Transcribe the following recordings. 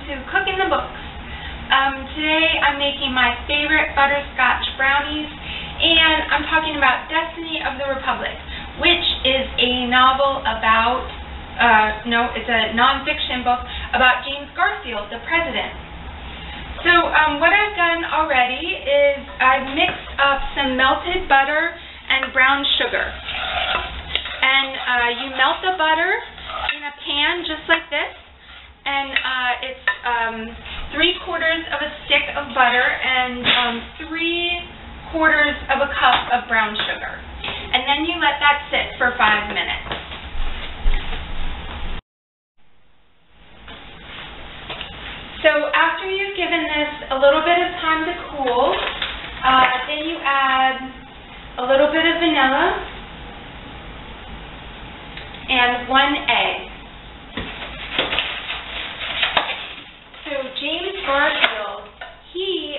to Cook in the Books. Today I'm making my favorite butterscotch brownies, and I'm talking about Destiny of the Republic, which is a novel about, it's a nonfiction book about James Garfield, the president. So what I've done already is I've mixed up some melted butter and brown sugar. And you melt the butter in a pan just like this, and it's 3/4 of a stick of butter and 3/4 of a cup of brown sugar. And then you let that sit for 5 minutes. So after you've given this a little bit of time to cool, then you add a little bit of vanilla and 1 egg. So James Garfield, he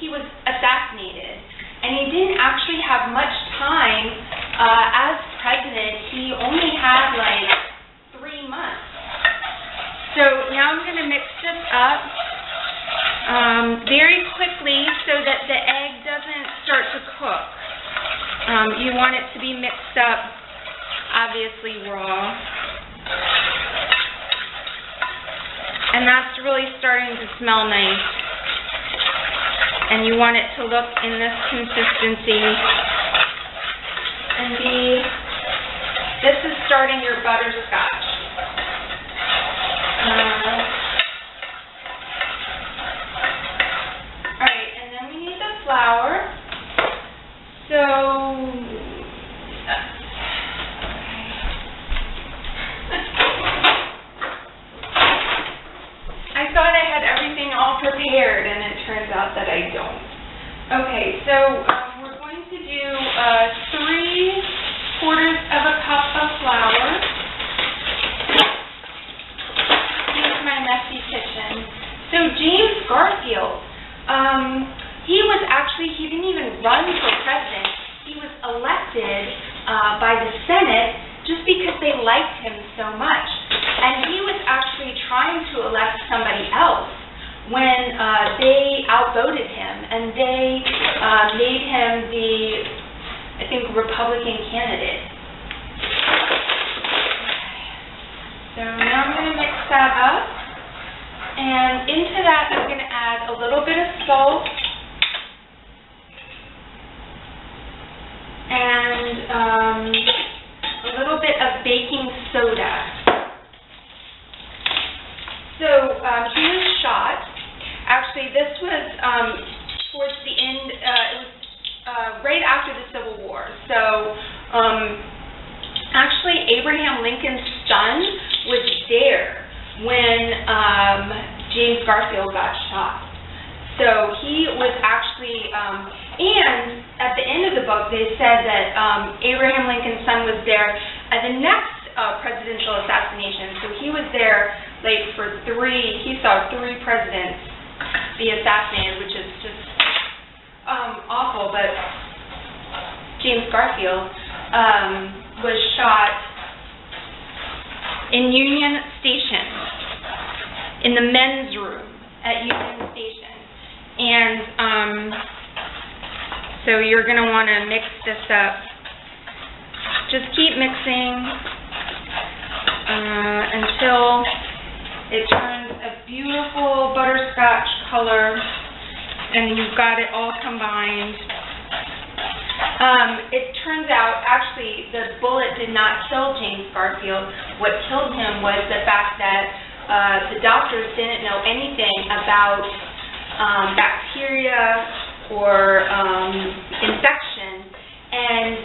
was assassinated, and he didn't actually have much time as president. He only had like 3 months. So now I'm going to mix this up very quickly so that the egg doesn't start to cook. You want it to be mixed up, obviously raw. And that's really starting to smell nice. And you want it to look in this consistency and this is starting your butterscotch. Alright, and then we need the flour. So, I thought I had everything all prepared, and it turns out that I don't. Okay, so we're going to do 3/4 of a cup of flour. Here's my messy kitchen. So James Garfield, he didn't even run for president. He was elected by the Senate just because they liked him so much. And he was actually trying to elect somebody else when they outvoted him, and they made him the, I think, Republican candidate. So now I'm going to mix that up, and into that I'm going to add a little bit of salt and a little bit of baking soda. So he was shot. Actually, this was towards the end. It was right after the Civil War. So actually, Abraham Lincoln's son was there when James Garfield got shot. So he was actually, and at the end of the book, they said that Abraham Lincoln's son was there at the next presidential assassination. So he was there like for he saw 3 presidents be assassinated, which is just awful. But James Garfield was shot in Union Station, in the men's room at Union Station. And so you're going to want to mix this up. Just keep mixing until it turns a beautiful butterscotch color and you've got it all combined. It turns out, actually, the bullet did not kill James Garfield. What killed him was the fact that the doctors didn't know anything about bacteria or infection. And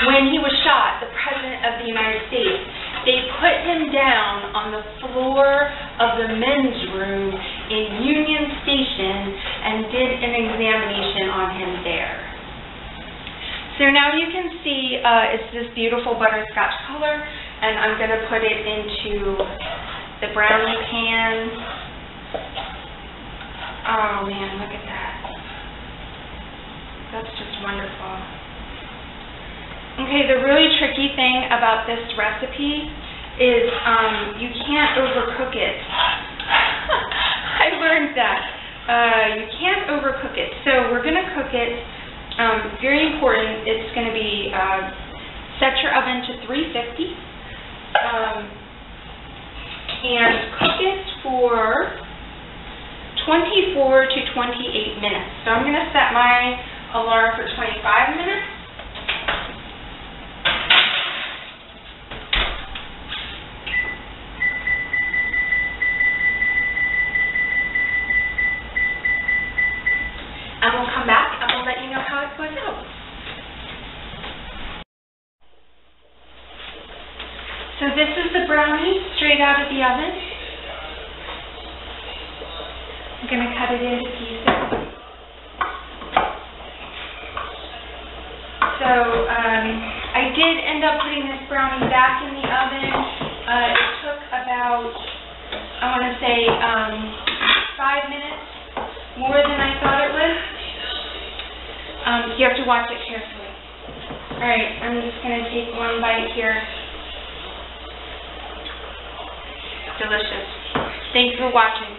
when he was shot, the President of the United States, they put him down on the floor of the men's room in Union Station and did an examination on him there. So now you can see it's this beautiful butterscotch color, and I'm going to put it into the brownie pan. Oh man, look at that. That's just wonderful. Okay, the really tricky thing about this recipe is you can't overcook it. I learned that. You can't overcook it. So we're going to cook it. Very important. It's going to be set your oven to 350 and cook it for 24 to 28 minutes. So I'm going to set my alarm for 25 minutes. And we'll come back and we'll let you know how it goes out. So this is the brownie straight out of the oven. I'm going to cut it into pieces. So I did end up putting this brownie back in the oven. It took about, I want to say, 5 minutes, more than I thought it would. You have to watch it carefully. All right, I'm just going to take one bite here. Delicious. Thanks for watching.